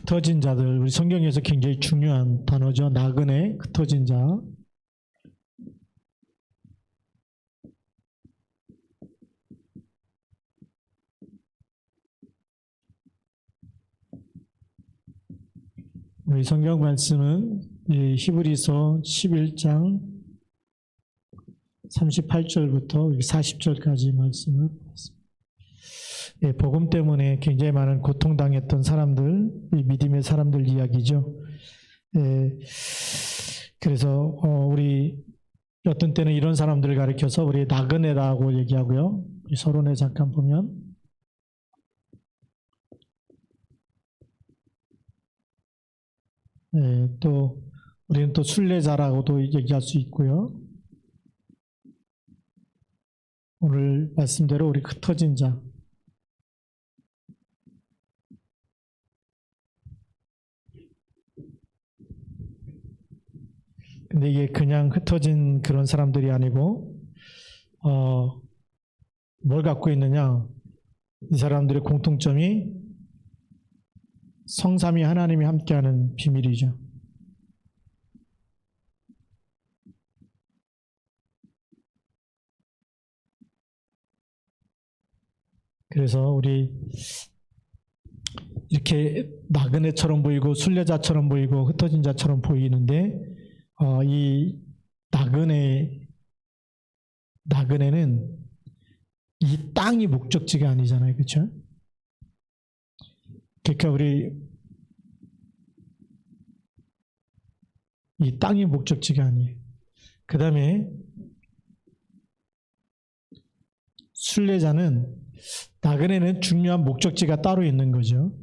흩어진 자들, 우리 성경에서 굉장히 중요한 단어죠. 나그네, 흩어진 자. 우리 성경 말씀은 히브리서 11장 38절부터 40절까지 말씀을 보겠습니다. 복음 때문에 굉장히 많은 고통당했던 사람들, 믿음의 사람들 이야기죠. 그래서 우리 어떤 때는 이런 사람들을 가리켜서 우리 나그네라고 얘기하고요. 우리 서론에 잠깐 보면 또 우리는 또 순례자라고도 얘기할 수 있고요. 오늘 말씀대로 우리 흩어진 자. 근데 이게 그냥 흩어진 그런 사람들이 아니고 뭘 갖고 있느냐? 이 사람들의 공통점이 성삼위 하나님이 함께하는 비밀이죠. 그래서 우리 이렇게 나그네처럼 보이고 순례자처럼 보이고 흩어진 자처럼 보이는데 이 나그네는 이 땅이 목적지가 아니잖아요, 그렇죠? 그러니까 우리 이 땅이 목적지가 아니에요. 그 다음에 순례자는 나그네는 중요한 목적지가 따로 있는 거죠.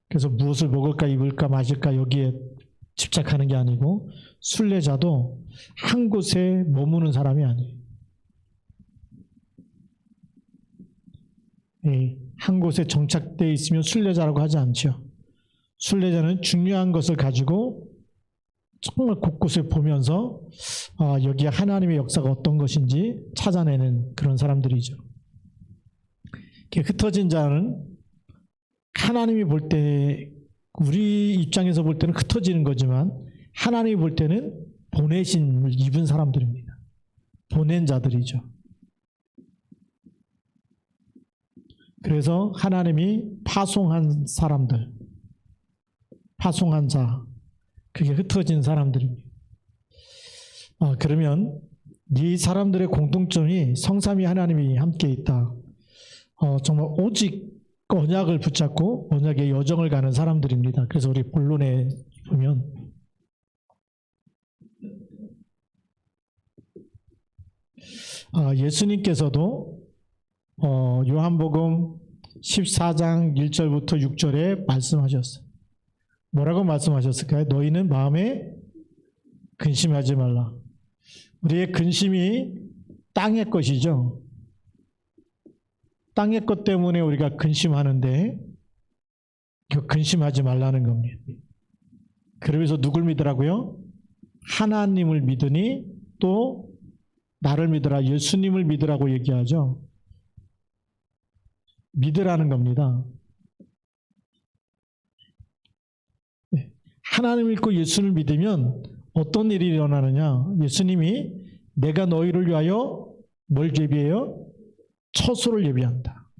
그래서 무엇을 먹을까 입을까 마실까 여기에 집착하는 게 아니고 순례자도 한 곳에 머무는 사람이 아니에요. 한 곳에 정착되어 있으면 순례자라고 하지 않죠. 순례자는 중요한 것을 가지고 정말 곳곳을 보면서 여기에 하나님의 역사가 어떤 것인지 찾아내는 그런 사람들이죠. 흩어진 자는 하나님이 볼 때 우리 입장에서 볼 때는 흩어지는 거지만 하나님이 볼 때는 보내심을 입은 사람들입니다. 보낸 자들이죠. 그래서 하나님이 파송한 사람들, 파송한 자, 그게 흩어진 사람들입니다. 그러면 이 사람들의 공통점이 성삼위 하나님이 함께 있다. 정말 오직 언약을 붙잡고 언약의 여정을 가는 사람들입니다. 그래서 우리 본론에 보면 예수님께서도 요한복음 14장 1절부터 6절에 말씀하셨어요. 뭐라고 말씀하셨을까요? 너희는 마음에 근심하지 말라. 우리의 근심이 땅의 것이죠. 땅의 것 때문에 우리가 근심하는데 근심하지 말라는 겁니다. 그러면서 누굴 믿으라고요? 하나님을 믿으니 또 나를 믿으라, 예수님을 믿으라고 얘기하죠. 믿으라는 겁니다. 하나님을 믿고 예수를 믿으면 어떤 일이 일어나느냐? 예수님이 내가 너희를 위하여 뭘 예비해요? 처소를 예비한다.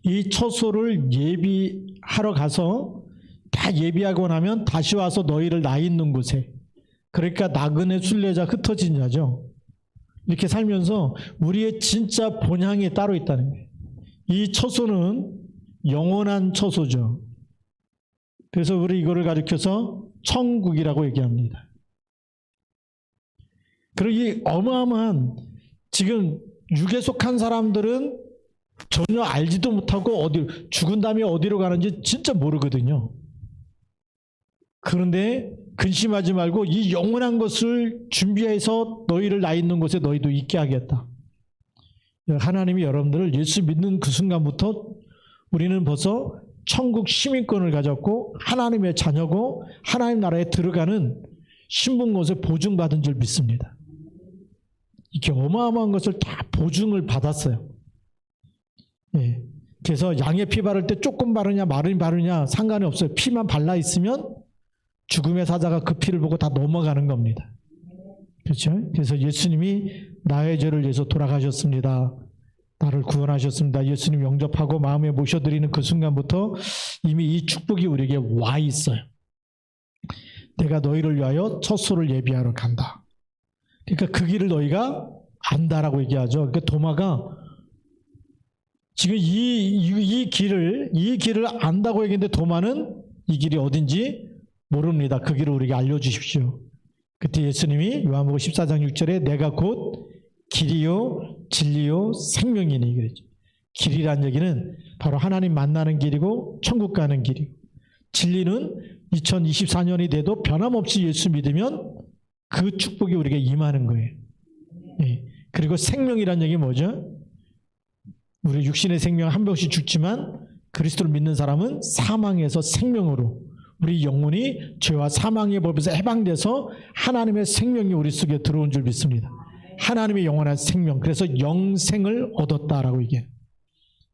이 처소를 예비하러 가서 다 예비하고 나면 다시 와서 너희를 나 있는 곳에, 그러니까 나그네 순례자 흩어진 자죠. 이렇게 살면서 우리의 진짜 본향이 따로 있다는 거예요. 이 처소는 영원한 처소죠. 그래서 우리 이거를 가리켜서 천국이라고 얘기합니다. 그리고 이 어마어마한 지금 육에 속한 사람들은 전혀 알지도 못하고 죽은 다음에 어디로 가는지 진짜 모르거든요. 그런데 근심하지 말고 이 영원한 것을 준비해서 너희를 나 있는 곳에 너희도 있게 하겠다. 하나님이 여러분들을 예수 믿는 그 순간부터 우리는 벌써 천국 시민권을 가졌고 하나님의 자녀고 하나님 나라에 들어가는 신분것을 보증받은 줄 믿습니다. 이렇게 어마어마한 것을 다 보증을 받았어요. 예. 그래서 양의 피 바를 때 조금 바르냐 많이 바르냐 상관이 없어요. 피만 발라 있으면 죽음의 사자가 그 피를 보고 다 넘어가는 겁니다. 그렇죠? 그래서 예수님이 나의 죄를 위해서 돌아가셨습니다. 나를 구원하셨습니다. 예수님 영접하고 마음에 모셔드리는 그 순간부터 이미 이 축복이 우리에게 와 있어요. 내가 너희를 위하여 첫 소를 예비하러 간다. 그러니까 그 길을 너희가 안다라고 얘기하죠. 그러니까 도마가 지금 이 길을 안다고 얘기했는데 도마는 이 길이 어딘지 모릅니다. 그 길을 우리에게 알려주십시오. 그때 예수님이 요한복음 14장 6절에 내가 곧 길이요 진리요 생명이니 그랬죠. 길이란 얘기는 바로 하나님 만나는 길이고 천국 가는 길이고, 진리는 2024년이 돼도 변함없이 예수 믿으면 그 축복이 우리에게 임하는 거예요. 예. 그리고 생명이란 얘기 뭐죠? 우리 육신의 생명 한 병씩 죽지만 그리스도를 믿는 사람은 사망에서 생명으로, 우리 영혼이 죄와 사망의 법에서 해방돼서 하나님의 생명이 우리 속에 들어온 줄 믿습니다. 하나님의 영원한 생명, 그래서 영생을 얻었다라고 얘기해요.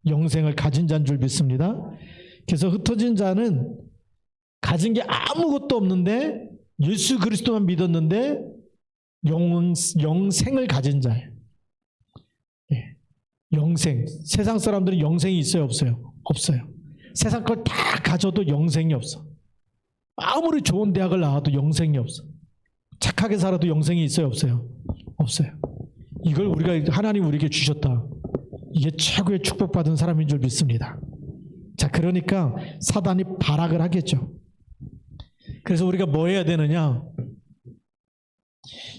영생을 가진 자인 줄 믿습니다. 그래서 흩어진 자는 가진 게 아무것도 없는데 예수 그리스도만 믿었는데 영생을 가진 자예요. 예. 영생. 세상 사람들은 영생이 있어요, 없어요? 없어요. 세상 걸 다 가져도 영생이 없어. 아무리 좋은 대학을 나와도 영생이 없어. 착하게 살아도 영생이 있어요, 없어요? 없어요. 이걸 하나님 우리에게 주셨다. 이게 최고의 축복받은 사람인 줄 믿습니다. 자, 그러니까 사단이 발악을 하겠죠. 그래서 우리가 뭐 해야 되느냐?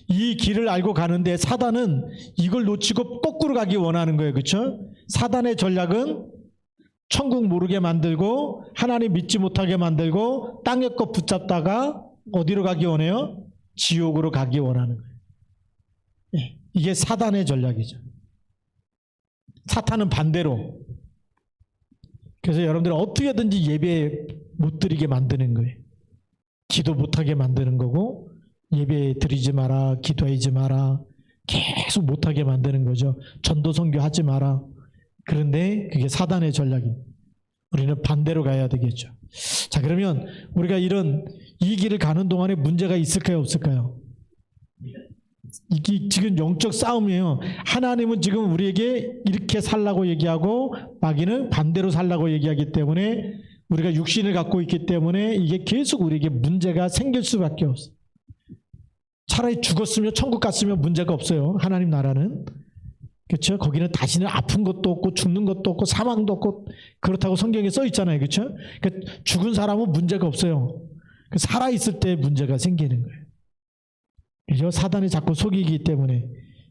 이 길을 알고 가는데 사단은 이걸 놓치고 거꾸로 가기 원하는 거예요. 그렇죠? 사단의 전략은 천국 모르게 만들고 하나님 믿지 못하게 만들고 땅의 것 붙잡다가 어디로 가기 원해요? 지옥으로 가기 원하는 거예요. 예, 이게 사단의 전략이죠. 사탄은 반대로. 그래서 여러분들 어떻게든지 예배 못 드리게 만드는 거예요. 기도 못하게 만드는 거고, 예배 드리지 마라, 기도하지 마라, 계속 못하게 만드는 거죠. 전도 선교하지 마라. 그런데 그게 사단의 전략입니다. 우리는 반대로 가야 되겠죠. 자, 그러면 우리가 이 길을 가는 동안에 문제가 있을까요, 없을까요? 이게 지금 영적 싸움이에요. 하나님은 지금 우리에게 이렇게 살라고 얘기하고 마귀는 반대로 살라고 얘기하기 때문에 우리가 육신을 갖고 있기 때문에 이게 계속 우리에게 문제가 생길 수밖에 없어요. 차라리 죽었으면 천국 갔으면 문제가 없어요. 하나님 나라는. 그렇죠? 거기는 다시는 아픈 것도 없고 죽는 것도 없고 사망도 없고 그렇다고 성경에 써 있잖아요. 그렇죠? 그러니까 죽은 사람은 문제가 없어요. 살아있을 때 문제가 생기는 거예요. 그죠? 사단이 자꾸 속이기 때문에.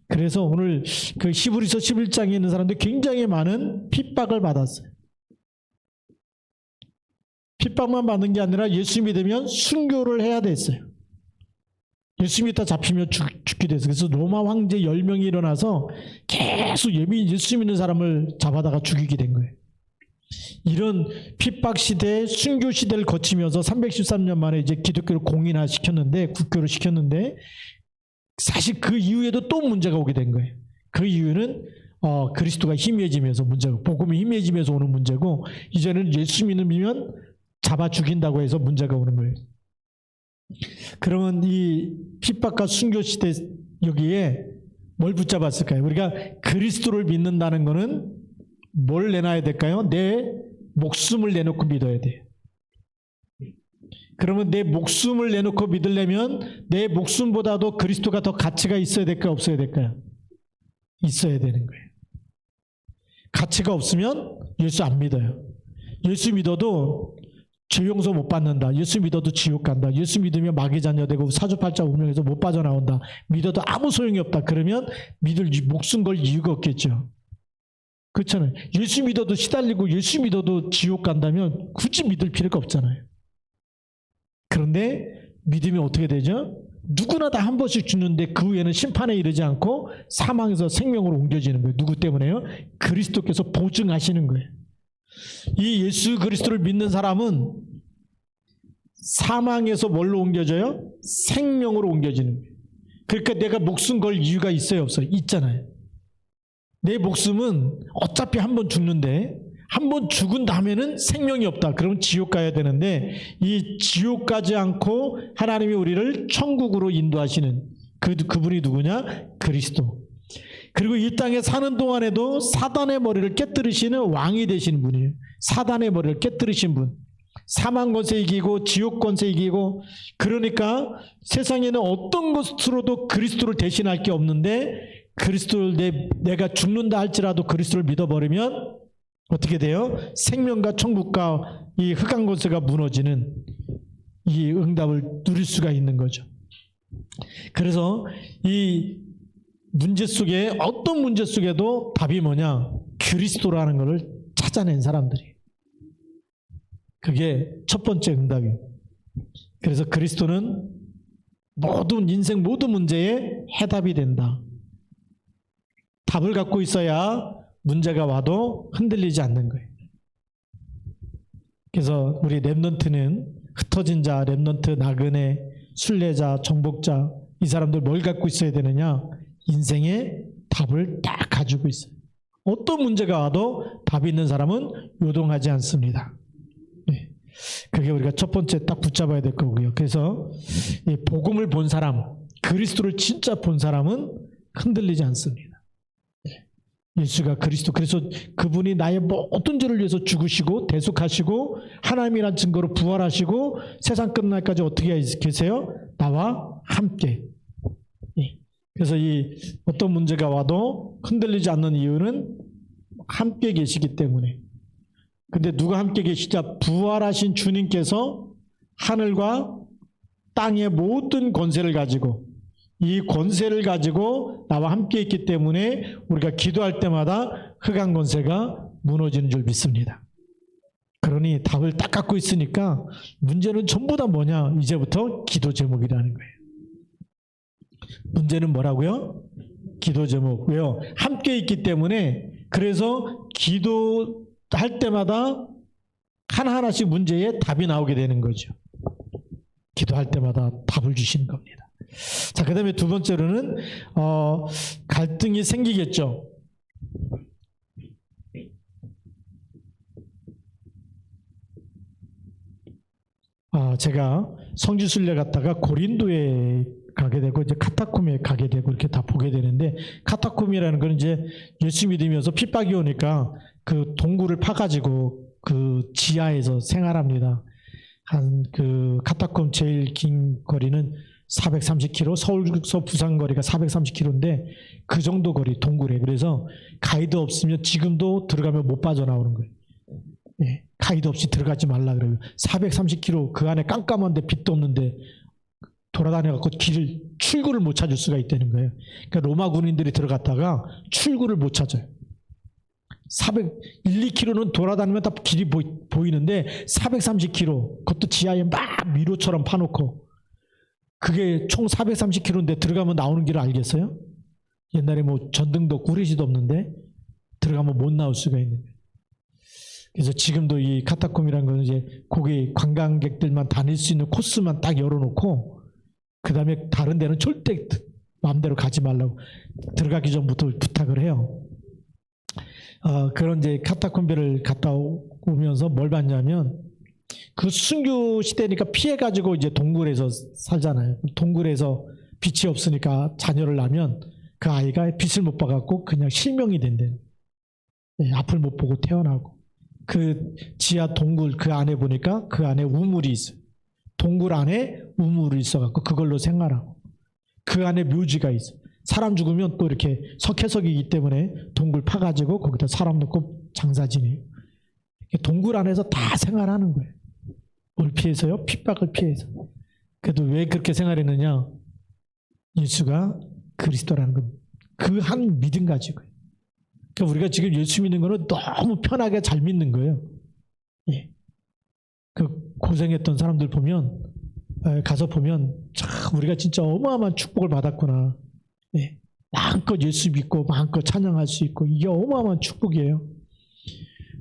그래서 오늘 그 히브리서 11장에 있는 사람들 굉장히 많은 핍박을 받았어요. 핍박만 받는 게 아니라 예수 믿으면 순교를 해야 됐어요. 예수 믿다 잡히면 죽게 됐어요. 그래서 로마 황제 10명이 일어나서 계속 예수 믿는 사람을 잡아다가 죽이게 된 거예요. 이런 핍박 시대, 순교 시대를 거치면서 313년 만에 이제 기독교를 공인화시켰는데, 국교를 시켰는데, 사실 그 이후에도 또 문제가 오게 된 거예요. 그 이유는 그리스도가 희미해지면서 문제고, 복음이 희미해지면서 오는 문제고, 이제는 예수 믿으면 잡아 죽인다고 해서 문제가 오는 거예요. 그러면 이 핍박과 순교 시대 여기에 뭘 붙잡았을까요? 우리가 그리스도를 믿는다는 것은 뭘 내놔야 될까요? 내 목숨을 내놓고 믿어야 돼요. 그러면 내 목숨을 내놓고 믿으려면 내 목숨보다도 그리스도가 더 가치가 있어야 될까요? 없어야 될까요? 있어야 되는 거예요. 가치가 없으면 예수 안 믿어요. 예수 믿어도 죄 용서 못 받는다. 예수 믿어도 지옥 간다. 예수 믿으면 마귀 자녀 되고 사주팔자 운명에서 못 빠져나온다. 믿어도 아무 소용이 없다. 그러면 믿을 목숨 걸 이유가 없겠죠. 그렇잖아요. 예수 믿어도 시달리고 예수 믿어도 지옥 간다면 굳이 믿을 필요가 없잖아요. 그런데 믿으면 어떻게 되죠? 누구나 다 한 번씩 죽는데 그 후에는 심판에 이르지 않고 사망에서 생명으로 옮겨지는 거예요. 누구 때문에요? 그리스도께서 보증하시는 거예요. 이 예수 그리스도를 믿는 사람은 사망에서 뭘로 옮겨져요? 생명으로 옮겨지는 거예요. 그러니까 내가 목숨 걸 이유가 있어요, 없어요? 있잖아요. 내 목숨은 어차피 한 번 죽는데 한 번 죽은 다음에는 생명이 없다. 그러면 지옥 가야 되는데 이 지옥 가지 않고 하나님이 우리를 천국으로 인도하시는 그분이 누구냐? 그리스도. 그리고 이 땅에 사는 동안에도 사단의 머리를 깨뜨리시는 왕이 되시는 분이에요. 사단의 머리를 깨뜨리신 분. 사망 권세 이기고 지옥 권세 이기고, 그러니까 세상에는 어떤 것으로도 그리스도를 대신할 게 없는데, 그리스도를 내가 죽는다 할지라도 그리스도를 믿어버리면 어떻게 돼요? 생명과 천국과 이 흑암 권세가 무너지는 이 응답을 누릴 수가 있는 거죠. 그래서 이 문제 속에, 어떤 문제 속에도 답이 뭐냐? 그리스도라는 것을 찾아낸 사람들이. 그게 첫 번째 응답이에요. 그래서 그리스도는 모든 인생 모든 문제에 해답이 된다. 답을 갖고 있어야 문제가 와도 흔들리지 않는 거예요. 그래서 우리 렘넌트는 흩어진 자, 렘넌트, 나그네, 순례자, 정복자, 이 사람들 뭘 갖고 있어야 되느냐? 인생의 답을 딱 가지고 있어요. 어떤 문제가 와도 답이 있는 사람은 요동하지 않습니다. 네. 그게 우리가 첫 번째 딱 붙잡아야 될 거고요. 그래서 이 복음을 본 사람, 그리스도를 진짜 본 사람은 흔들리지 않습니다. 예수가 그리스도, 그래서 그분이 나의 모든 죄를 위해서 죽으시고 대속하시고 하나님이란 증거로 부활하시고 세상 끝날까지 어떻게 계세요? 나와 함께. 그래서 이 어떤 문제가 와도 흔들리지 않는 이유는 함께 계시기 때문에. 근데 누가 함께 계시자? 부활하신 주님께서 하늘과 땅의 모든 권세를 가지고, 이 권세를 가지고 나와 함께 있기 때문에 우리가 기도할 때마다 흑암 권세가 무너지는 줄 믿습니다. 그러니 답을 딱 갖고 있으니까 문제는 전부 다 뭐냐? 이제부터 기도 제목이라는 거예요. 문제는 뭐라고요? 기도 제목. 왜요? 함께 있기 때문에. 그래서 기도할 때마다 하나하나씩 문제에 답이 나오게 되는 거죠. 기도할 때마다 답을 주시는 겁니다. 자, 그 다음에 두 번째로는 갈등이 생기겠죠. 제가 성지순례 갔다가 고린도에 가게 되고 이제 카타콤에 가게 되고 이렇게 다 보게 되는데, 카타콤이라는 건 이제 예수 믿으면서 핍박이 오니까 그 동굴을 파가지고 그 지하에서 생활합니다. 한 그 카타콤 제일 긴 거리는 430km, 서울서 부산 거리가 430km인데 그 정도 거리 동굴에. 그래서 가이드 없으면 지금도 들어가면 못 빠져나오는 거예요. 예, 가이드 없이 들어가지 말라 그래요. 430km 그 안에 깜깜한데 빛도 없는데 돌아다녀갖고 출구를 못 찾을 수가 있다는 거예요. 그러니까 로마 군인들이 들어갔다가 출구를 못 찾아요. 2km는 돌아다니면 다 길이 보이는데 430km, 그것도 지하에 막 미로처럼 파놓고, 그게 총 430km인데 들어가면 나오는 길을 알겠어요? 옛날에 뭐 전등도 없고 후레쉬도 없는데 들어가면 못 나올 수가 있는 거예요. 그래서 지금도 이 카타콤이라는 건 이제 거기 관광객들만 다닐 수 있는 코스만 딱 열어놓고, 그 다음에 다른 데는 절대 마음대로 가지 말라고 들어가기 전부터 부탁을 해요. 그런 이제 카타콤베를 갔다 오면서 뭘 봤냐면, 그 순교 시대니까 피해가지고 이제 동굴에서 살잖아요. 동굴에서 빛이 없으니까 자녀를 낳으면 그 아이가 빛을 못 봐갖고 그냥 실명이 된대. 앞을 못 보고 태어나고. 그 지하 동굴 그 안에 보니까 그 안에 우물이 있어요. 동굴 안에 우물이 있어갖고 그걸로 생활하고, 그 안에 묘지가 있어요. 사람 죽으면 또 이렇게 석회석이기 때문에 동굴 파가지고 거기다 사람 넣고 장사 지내요. 동굴 안에서 다 생활하는 거예요. 뭘 피해서요? 핍박을 피해서. 그래도 왜 그렇게 생활했느냐? 예수가 그리스도라는 것, 그 한 믿음 가지고요. 그러니까 우리가 지금 예수 믿는 거는 너무 편하게 잘 믿는 거예요. 예. 그 고생했던 사람들 보면, 가서 보면 참 우리가 진짜 어마어마한 축복을 받았구나. 예. 마음껏 예수 믿고 마음껏 찬양할 수 있고, 이게 어마어마한 축복이에요.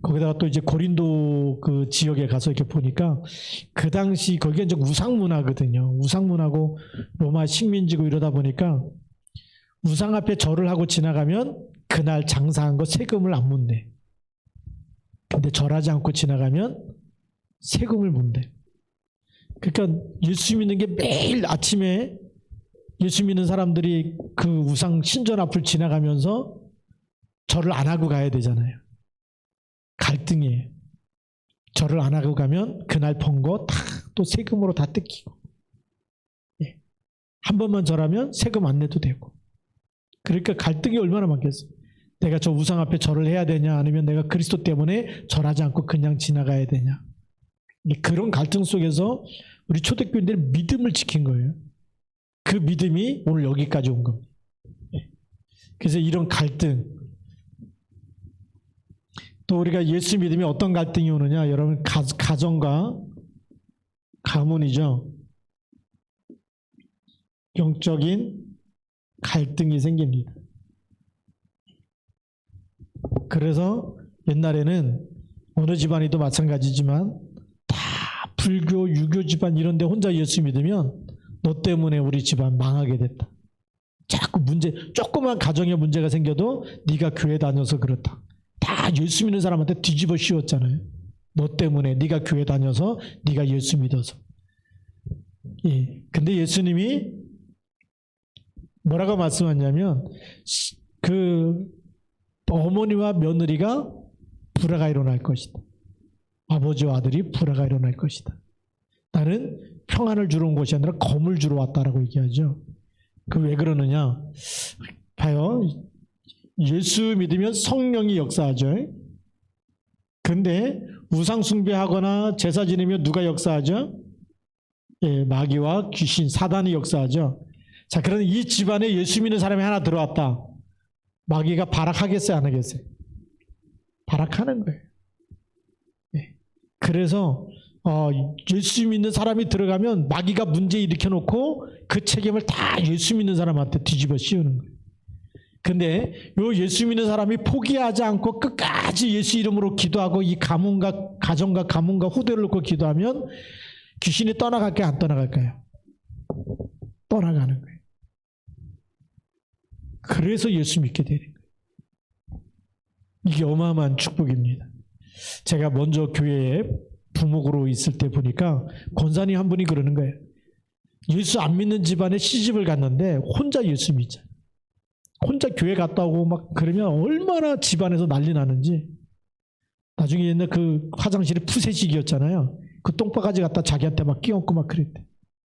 거기다가 또 이제 고린도 그 지역에 가서 이렇게 보니까 그 당시 거기가 이제 우상문화거든요. 우상문화고 로마 식민지고 이러다 보니까 우상 앞에 절을 하고 지나가면 그날 장사한 거 세금을 안 묻네. 근데 절하지 않고 지나가면 세금을 문대. 그러니까 예수 믿는 게 매일 아침에 예수 믿는 사람들이 그 우상 신전 앞을 지나가면서 절을 안 하고 가야 되잖아요. 갈등이에요. 절을 안 하고 가면 그날 번 거 다 또 세금으로 다 뜯기고, 예. 한 번만 절하면 세금 안 내도 되고. 그러니까 갈등이 얼마나 많겠어요. 내가 저 우상 앞에 절을 해야 되냐, 아니면 내가 그리스도 때문에 절하지 않고 그냥 지나가야 되냐. 그런 갈등 속에서 우리 초대교인들이 믿음을 지킨 거예요. 그 믿음이 오늘 여기까지 온 겁니다. 그래서 이런 갈등, 또 우리가 예수 믿음이 어떤 갈등이 오느냐, 여러분 가정과 가문이죠. 영적인 갈등이 생깁니다. 그래서 옛날에는 어느 집안이도 마찬가지지만 다 불교, 유교 집안 이런 데 혼자 예수 믿으면 너 때문에 우리 집안 망하게 됐다. 자꾸 문제, 조그만 가정에 문제가 생겨도 네가 교회 다녀서 그렇다. 다 예수 믿는 사람한테 뒤집어 씌웠잖아요. 너 때문에, 네가 교회 다녀서, 네가 예수 믿어서. 예. 근데 예수님이 뭐라고 말씀하냐면 그 어머니와 며느리가 불화가 일어날 것이다. 아버지와 아들이 불화가 일어날 것이다. 나는 평안을 주러 온 것이 아니라 검을 주러 왔다라고 얘기하죠. 그 왜 그러느냐? 봐요. 예수 믿으면 성령이 역사하죠. 근데 우상 숭배하거나 제사 지내면 누가 역사하죠? 예, 마귀와 귀신, 사단이 역사하죠. 자, 그러면 이 집안에 예수 믿는 사람이 하나 들어왔다. 마귀가 발악하겠어요, 안 하겠어요? 발악하는 거예요. 예. 그래서 예수 믿는 사람이 들어가면 마귀가 문제 일으켜놓고 그 책임을 다 예수 믿는 사람한테 뒤집어 씌우는 거예요. 근데 요 예수 믿는 사람이 포기하지 않고 끝까지 예수 이름으로 기도하고 이 가문과 가정과 가문과 후대를 놓고 기도하면 귀신이 떠나갈까요? 안 떠나갈까요? 떠나가는 거예요. 그래서 예수 믿게 되는 거예요. 이게 어마어마한 축복입니다. 제가 먼저 교회에 부목으로 있을 때 보니까 권사님 한 분이 그러는 거예요. 예수 안 믿는 집안에 시집을 갔는데 혼자 예수 믿자. 혼자 교회 갔다 오고 막 그러면 얼마나 집안에서 난리 나는지. 나중에 옛날 그 화장실이 푸세식이었잖아요. 그 똥바가지 갖다 자기한테 막 끼얹고 막 그랬대.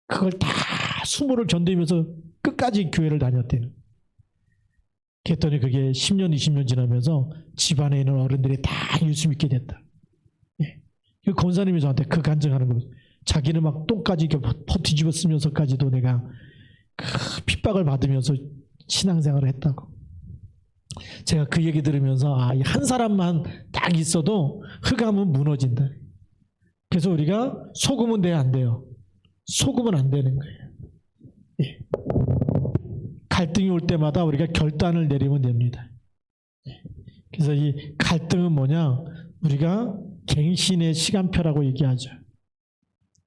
그걸 다 수모를 견디면서 끝까지 교회를 다녔대요. 그랬더니 그게 10년, 20년 지나면서 집안에 있는 어른들이 다 예수 믿게 됐다. 예. 그 권사님이 저한테 그 간증하는 거예요. 자기는 막 똥까지 이렇게 뒤집어 쓰면서까지도 내가 그 핍박을 받으면서 신앙생활을 했다고. 제가 그 얘기 들으면서 한 사람만 딱 있어도 흑암은 무너진다. 그래서 우리가 속으면 돼야 안 돼요? 속으면 안 되는 거예요. 예. 갈등이 올 때마다 우리가 결단을 내리면 됩니다. 예. 그래서 이 갈등은 뭐냐? 우리가 갱신의 시간표라고 얘기하죠.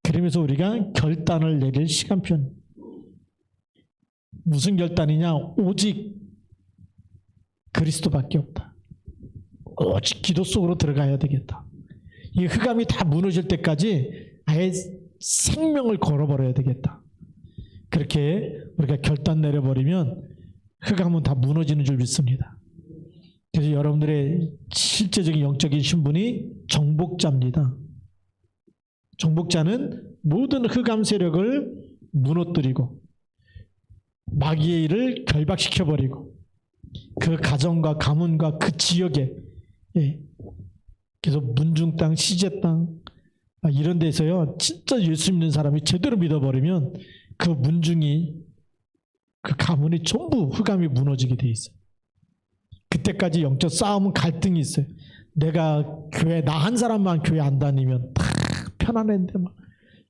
그러면서 우리가 결단을 내릴 시간표. 무슨 결단이냐? 오직 그리스도밖에 없다. 오직 기도 속으로 들어가야 되겠다. 이 흑암이 다 무너질 때까지 아예 생명을 걸어버려야 되겠다. 그렇게 우리가 결단 내려버리면 흑암은 다 무너지는 줄 믿습니다. 그래서 여러분들의 실제적인 영적인 신분이 정복자입니다. 정복자는 모든 흑암 세력을 무너뜨리고 마귀의 일을 결박시켜버리고 그 가정과 가문과 그 지역에, 예. 그래서 문중 땅, 시제 땅 이런 데서요, 진짜 예수 믿는 사람이 제대로 믿어버리면 그 문중이, 그 가문이 전부 흑암이 무너지게 돼 있어요. 그때까지 영적 싸움은 갈등이 있어요. 내가 교회, 나 한 사람만 교회 안 다니면 다 편안했는데 막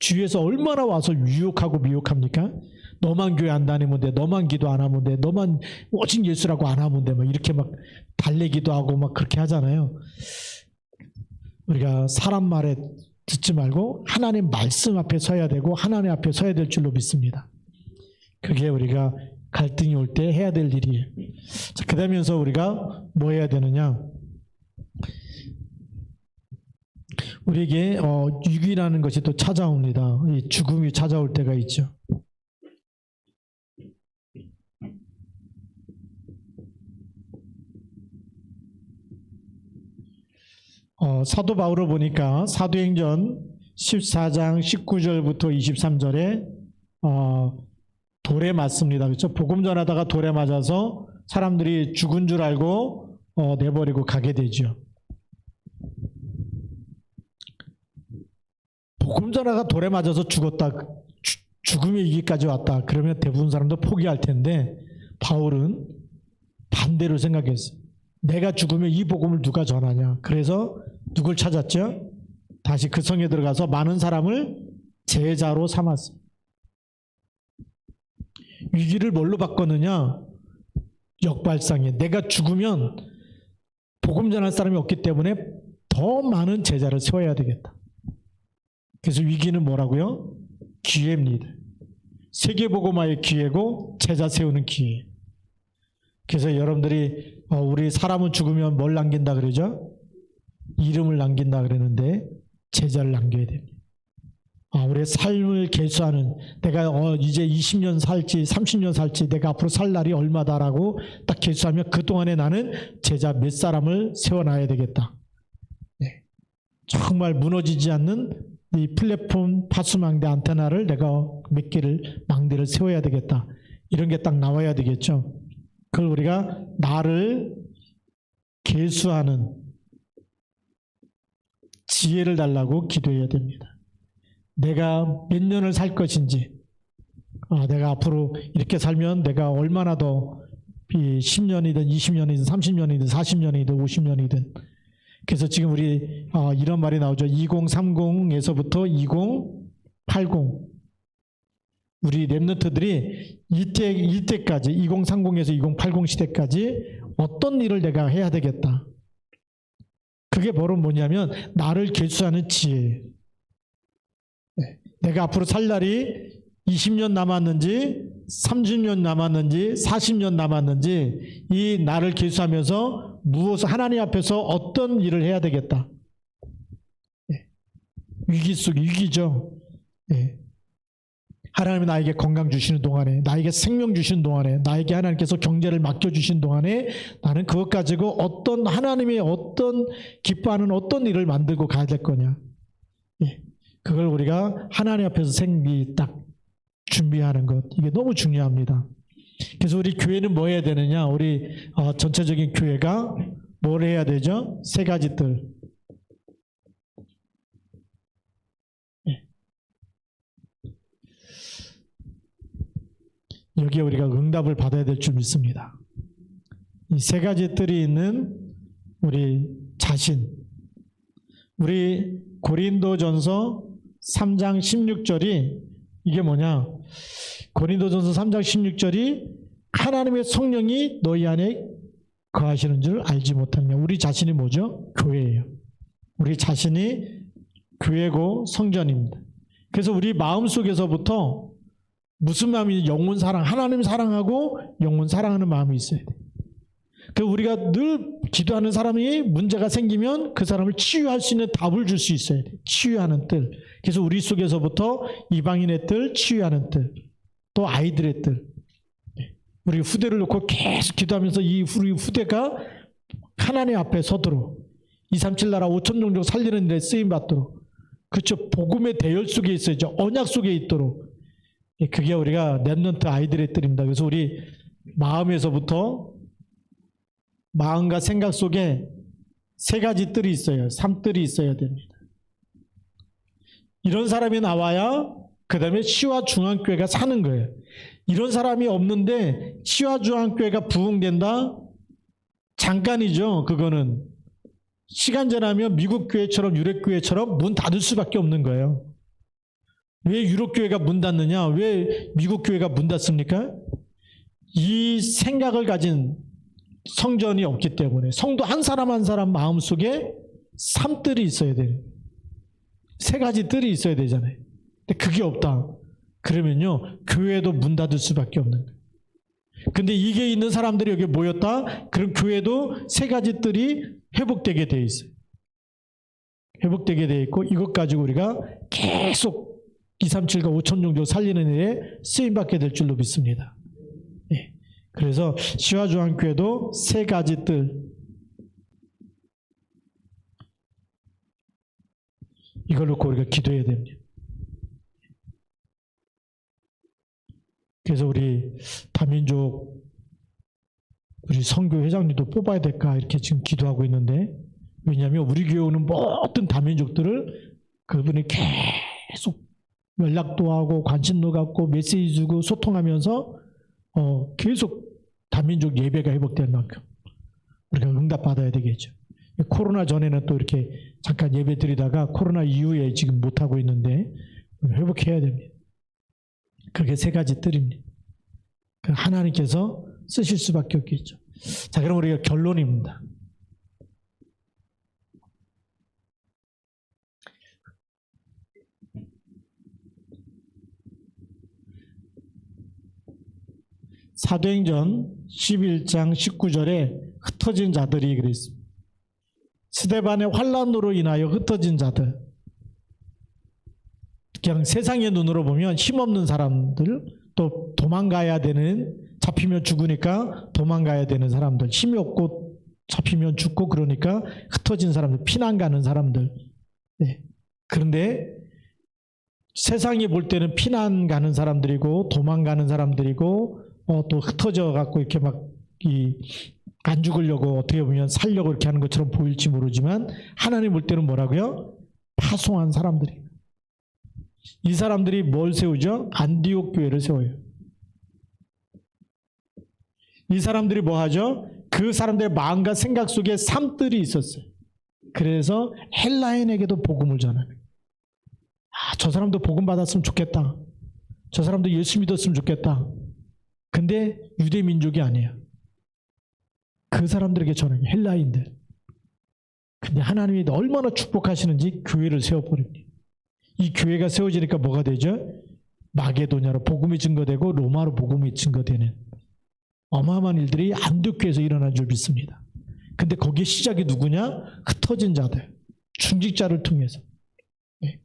주위에서 얼마나 와서 유혹하고 미혹합니까? 너만 교회 안 다니면 돼, 너만 기도 안 하면 돼, 너만 오직 예수라고 안 하면 돼, 막 이렇게 막 달래기도 하고 막 그렇게 하잖아요. 우리가 사람 말에 듣지 말고 하나님 말씀 앞에 서야 되고 하나님 앞에 서야 될 줄로 믿습니다. 그게 우리가 갈등이 올 때 해야 될 일이에요. 자, 그러면서 우리가 뭐 해야 되느냐? 우리에게 위기라는 것이 또 찾아옵니다. 이 죽음이 찾아올 때가 있죠. 사도 바울을 보니까 사도행전 14장 19절부터 23절에 돌에 맞습니다. 그렇죠? 복음 전하다가 돌에 맞아서 사람들이 죽은 줄 알고 내버리고 가게 되죠. 복음 전하가 돌에 맞아서 죽었다. 죽음의 위기까지 왔다. 그러면 대부분 사람도 포기할 텐데 바울은 반대로 생각했어요. 내가 죽으면 이 복음을 누가 전하냐. 그래서 누굴 찾았죠? 다시 그 성에 들어가서 많은 사람을 제자로 삼았어요. 위기를 뭘로 바꿨느냐? 역발상에 내가 죽으면 복음 전할 사람이 없기 때문에 더 많은 제자를 세워야 되겠다. 그래서 위기는 뭐라고요? 기회입니다. 세계복음화의 기회고 제자 세우는 기회. 그래서 여러분들이 우리 사람은 죽으면 뭘 남긴다 그러죠? 이름을 남긴다 그러는데 제자를 남겨야 됩니다. 우리의 삶을 계수하는 내가 이제 20년 살지 30년 살지 내가 앞으로 살 날이 얼마다라고 딱 계수하면 그동안에 나는 제자 몇 사람을 세워놔야 되겠다. 네. 정말 무너지지 않는 이 플랫폼 파수망대 안테나를 내가 몇 개를 망대를 세워야 되겠다. 이런 게 딱 나와야 되겠죠. 그걸 우리가 나를 계수하는 지혜를 달라고 기도해야 됩니다. 내가 몇 년을 살 것인지, 내가 앞으로 이렇게 살면 내가 얼마나 더 10년이든 20년이든 30년이든 40년이든 50년이든 그래서 지금 우리 이런 말이 나오죠. 2030에서부터 2080 우리 랩런트들이 이때까지 2030에서 2080 시대까지 어떤 일을 내가 해야 되겠다. 그게 바로 뭐냐면 나를 계수하는 지혜예요. 내가 앞으로 살 날이 20년 남았는지 30년 남았는지 40년 남았는지 이 나를 계수하면서 무엇을 하나님 앞에서 어떤 일을 해야 되겠다. 위기 속 위기죠. 하나님이 나에게 건강 주시는 동안에 나에게 생명 주시는 동안에 나에게 하나님께서 경제를 맡겨주신 동안에 나는 그것 가지고 어떤 하나님의 어떤 기뻐하는 어떤 일을 만들고 가야 될 거냐. 그걸 우리가 하나님 앞에서 딱 준비하는 것 이게 너무 중요합니다. 그래서 우리 교회는 뭐 해야 되느냐? 우리 전체적인 교회가 뭘 해야 되죠? 세 가지들. 여기에 우리가 응답을 받아야 될 줄 믿습니다. 이 세 가지 뜰이 있는 우리 자신. 우리 고린도전서 3장 16절이 이게 뭐냐? 고린도전서 3장 16절이 하나님의 성령이 너희 안에 거하시는 줄 알지 못하냐. 우리 자신이 뭐죠? 교회예요. 우리 자신이 교회고 성전입니다. 그래서 우리 마음속에서부터 무슨 마음이 영혼 사랑, 하나님 사랑하고 영혼 사랑하는 마음이 있어야 돼. 그 우리가 늘 기도하는 사람이 문제가 생기면 그 사람을 치유할 수 있는 답을 줄 수 있어야 돼. 치유하는 뜰. 그래서 우리 속에서부터 이방인의 뜰, 치유하는 뜰, 또 아이들의 뜰. 우리 후대를 놓고 계속 기도하면서 우리 후대가 하나님 앞에 서도록 237 나라 5천 종족 살리는 데 쓰임 받도록 그렇죠. 복음의 대열 속에 있어야죠. 언약 속에 있도록. 그게 우리가 랩런트 아이들의 뜰입니다. 그래서 우리 마음에서부터 마음과 생각 속에 세 가지 뜰이 있어요. 3뜰이 있어야 됩니다. 이런 사람이 나와야 그 다음에 시와 중앙교회가 사는 거예요. 이런 사람이 없는데 시와 중앙교회가 부흥된다? 잠깐이죠. 그거는. 시간 지나면 미국 교회처럼 유럽 교회처럼 문 닫을 수밖에 없는 거예요. 왜 유럽 교회가 문 닫느냐? 왜 미국 교회가 문 닫습니까? 이 생각을 가진 성전이 없기 때문에 성도 한 사람 한 사람 마음속에 3뜰이 있어야 돼요. 세 가지 뜰이 있어야 되잖아요. 근데 그게 없다. 그러면요 교회도 문 닫을 수밖에 없는 거예요. 근데 이게 있는 사람들이 여기 모였다? 그럼 교회도 세 가지 뜰이 회복되게 돼 있어요. 회복되게 되어 있고 이것 가지고 우리가 계속 237과 5천 종족 살리는 일에 쓰임받게 될 줄로 믿습니다. 예. 그래서 시화중앙교회도 세 가지 뜰, 이걸 놓고 우리가 기도해야 됩니다. 그래서 우리 다민족 우리 선교 회장님도 뽑아야 될까 이렇게 지금 기도하고 있는데, 왜냐하면 우리 교회는 모든 다민족들을 그분이 계속 연락도 하고 관심도 갖고 메시지 주고 소통하면서 계속 다민족 예배가 회복될 만큼 우리가 응답받아야 되겠죠. 코로나 전에는 또 이렇게 잠깐 예배 드리다가 코로나 이후에 지금 못하고 있는데 회복해야 됩니다. 그게 세 가지 뜰입니다. 하나님께서 쓰실 수밖에 없겠죠. 자, 그럼 우리가 결론입니다. 사도행전 11장 19절에 흩어진 자들이 그랬습니다. 스데반의 환난으로 인하여 흩어진 자들, 그냥 세상의 눈으로 보면 힘없는 사람들, 또 도망가야 되는, 잡히면 죽으니까 도망가야 되는 사람들, 힘이 없고 잡히면 죽고 그러니까 흩어진 사람들, 피난 가는 사람들. 네. 그런데 세상이 볼 때는 피난 가는 사람들이고 도망가는 사람들이고 또 흩어져 갖고 이렇게 막 안 죽으려고 어떻게 보면 살려고 이렇게 하는 것처럼 보일지 모르지만 하나님 볼 때는 뭐라고요? 파송한 사람들이. 이 사람들이 뭘 세우죠? 안디옥 교회를 세워요. 이 사람들이 뭐 하죠? 그 사람들의 마음과 생각 속에 삶들이 있었어요. 그래서 헬라인에게도 복음을 전하는. 저 사람도 복음 받았으면 좋겠다. 저 사람도 예수 믿었으면 좋겠다. 근데 유대 민족이 아니에요. 그 사람들에게 전하는 헬라인들. 근데 하나님이 얼마나 축복하시는지 교회를 세워버립니다. 이 교회가 세워지니까 뭐가 되죠? 마게도냐로 복음이 증거되고 로마로 복음이 증거되는 어마어마한 일들이 안디옥교회에서 일어난 줄 믿습니다. 근데 거기에 시작이 누구냐? 흩어진 자들, 중직자를 통해서,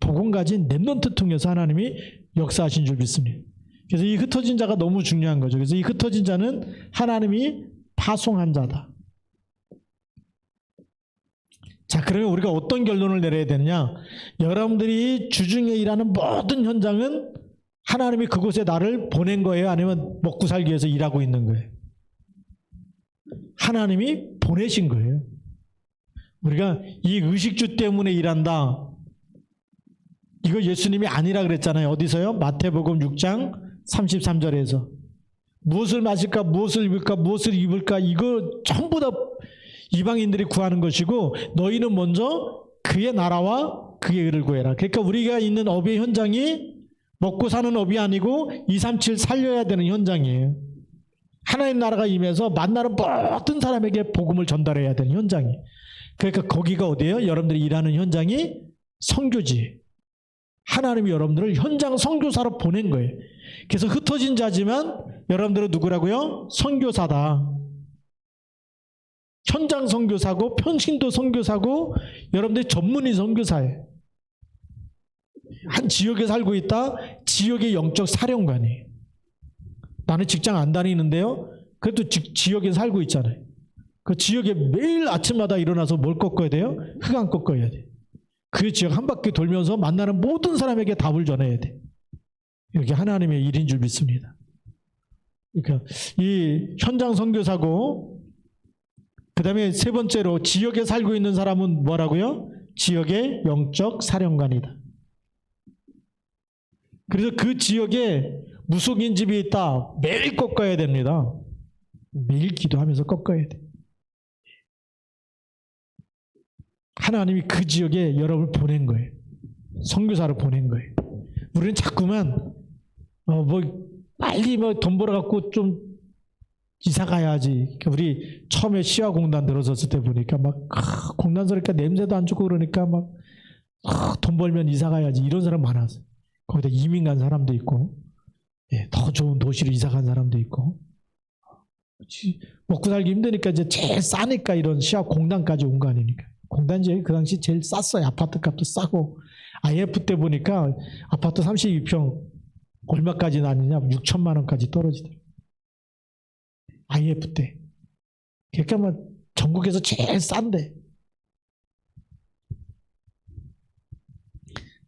복음 가진 렘넌트 통해서 하나님이 역사하신 줄 믿습니다. 그래서 이 흩어진 자가 너무 중요한 거죠. 그래서 이 흩어진 자는 하나님이 파송한 자다. 자, 그러면 우리가 어떤 결론을 내려야 되느냐? 여러분들이 주중에 일하는 모든 현장은 하나님이 그곳에 나를 보낸 거예요? 아니면 먹고 살기 위해서 일하고 있는 거예요? 하나님이 보내신 거예요. 우리가 이 의식주 때문에 일한다, 이거 예수님이 아니라 그랬잖아요. 어디서요? 마태복음 6장 33절에서 무엇을 마실까, 무엇을 입을까, 무엇을 입을까, 이거 전부 다 이방인들이 구하는 것이고 너희는 먼저 그의 나라와 그의 의를 구해라. 그러니까 우리가 있는 업의 현장이 먹고 사는 업이 아니고 237 살려야 되는 현장이에요. 하나님 나라가 임해서 만나는 모든 사람에게 복음을 전달해야 되는 현장이. 그러니까 거기가 어디예요? 여러분들이 일하는 현장이 선교지. 하나님이 여러분들을 현장 선교사로 보낸 거예요. 그래서 흩어진 자지만 여러분들은 누구라고요? 선교사다. 현장 선교사고 평신도 선교사고 여러분들이 전문의 선교사예요. 한 지역에 살고 있다. 지역의 영적 사령관이에요. 나는 직장 안 다니는데요. 그래도 지역에 살고 있잖아요. 그 지역에 매일 아침마다 일어나서 뭘 꺾어야 돼요? 흙안 꺾어야 돼. 그 지역 한 바퀴 돌면서 만나는 모든 사람에게 답을 전해야 돼. 이게 하나님의 일인 줄 믿습니다. 그러니까 이 현장 선교사고, 그 다음에 세 번째로 지역에 살고 있는 사람은 뭐라고요? 지역의 영적 사령관이다. 그래서 그 지역에 무속인 집이 있다. 매일 꺾어야 됩니다. 매일 기도하면서 꺾어야 돼. 하나님이 그 지역에 여러분을 보낸 거예요. 선교사를 보낸 거예요. 우리는 자꾸만 빨리 돈 벌어갖고 좀 이사 가야지. 우리 처음에 시화공단 들어섰을 때 보니까 막 공단 소리니까 냄새도 안 좋고 그러니까 막 돈 벌면 이사 가야지, 이런 사람 많았어요. 거기다 이민 간 사람도 있고, 더 좋은 도시로 이사 간 사람도 있고, 먹고 살기 힘드니까 이제 제일 싸니까 이런 시화공단까지 온 거 아닙니까? 공단 지역이 그 당시 제일 쌌어요. 아파트 값도 싸고. IF 때 보니까 아파트 32평 얼마까지 나뉘냐? 6천만 원까지 떨어지더라고요. IF 때. 그러니까 뭐 전국에서 제일 싼데.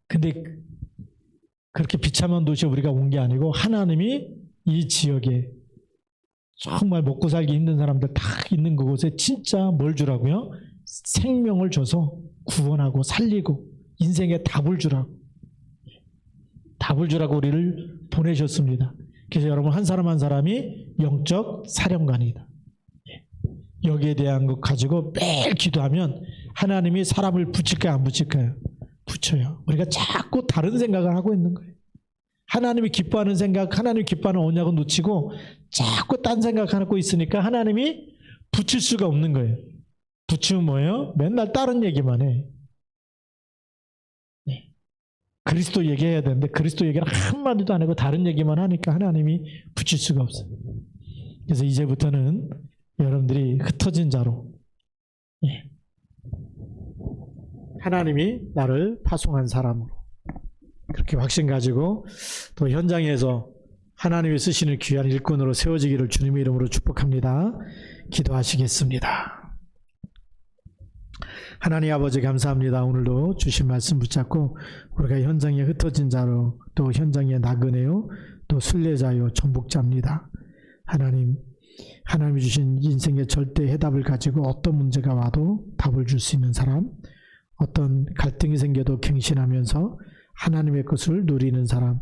근데 그렇게 비참한 도시에 우리가 온 게 아니고 하나님이 이 지역에 정말 먹고 살기 힘든 사람들 다 있는 그곳에 진짜 뭘 주라고요? 생명을 줘서 구원하고 살리고 인생에 답을 주라고. 답을 주라고 우리를 보내셨습니다. 그래서 여러분 한 사람 한 사람이 영적 사령관이다. 여기에 대한 것 가지고 매일 기도하면 하나님이 사람을 붙일까요? 안 붙일까요? 붙여요. 우리가 자꾸 다른 생각을 하고 있는 거예요. 하나님이 기뻐하는 생각, 하나님이 기뻐하는 언약은 놓치고 자꾸 딴 생각하고 있으니까 하나님이 붙일 수가 없는 거예요. 붙이면 뭐예요? 맨날 다른 얘기만 해. 네. 그리스도 얘기해야 되는데 그리스도 얘기를 한마디도 안 하고 다른 얘기만 하니까 하나님이 붙일 수가 없어요. 그래서 이제부터는 여러분들이 흩어진 자로 하나님이 나를 파송한 사람으로 그렇게 확신 가지고 또 현장에서 하나님이 쓰시는 귀한 일꾼으로 세워지기를 주님의 이름으로 축복합니다. 기도하시겠습니다. 하나님 아버지 감사합니다. 오늘도 주신 말씀 붙잡고 우리가 현장에 흩어진 자로 또 현장에 나그네요 또 순례자요 정복자입니다. 하나님이 주신 인생의 절대 해답을 가지고 어떤 문제가 와도 답을 줄 수 있는 사람, 어떤 갈등이 생겨도 갱신하면서 하나님의 것을 누리는 사람,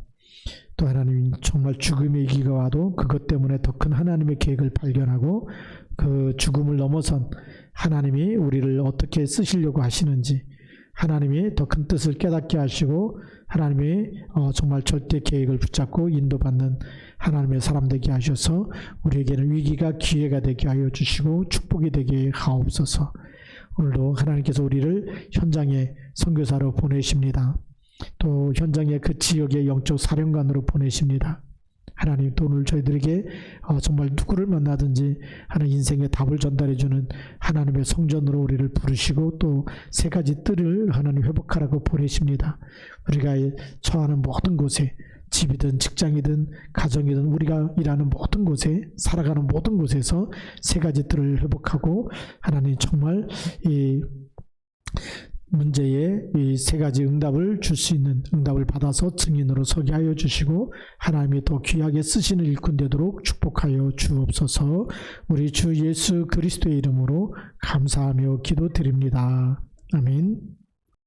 또 하나님 정말 죽음의 위기가 와도 그것 때문에 더 큰 하나님의 계획을 발견하고 그 죽음을 넘어선 하나님이 우리를 어떻게 쓰시려고 하시는지 하나님이 더 큰 뜻을 깨닫게 하시고 하나님이 정말 절대 계획을 붙잡고 인도받는 하나님의 사람 되게 하셔서 우리에게는 위기가 기회가 되게 하여 주시고 축복이 되게 하옵소서. 오늘도 하나님께서 우리를 현장에 선교사로 보내십니다. 또 현장에 그 지역의 영적 사령관으로 보내십니다. 하나님 또 오늘 저희들에게 정말 누구를 만나든지 하나님 인생의 답을 전달해주는 하나님의 성전으로 우리를 부르시고 또 세 가지 뜰을 하나님 회복하라고 보내십니다. 우리가 처하는 모든 곳에 집이든 직장이든 가정이든 우리가 일하는 모든 곳에 살아가는 모든 곳에서 세 가지 뜰을 회복하고 하나님 정말 이 문제에 이 세 가지 응답을 줄 수 있는 응답을 받아서 증인으로 서게 하여 주시고 하나님이 더 귀하게 쓰시는 일꾼 되도록 축복하여 주옵소서. 우리 주 예수 그리스도의 이름으로 감사하며 기도드립니다. 아멘.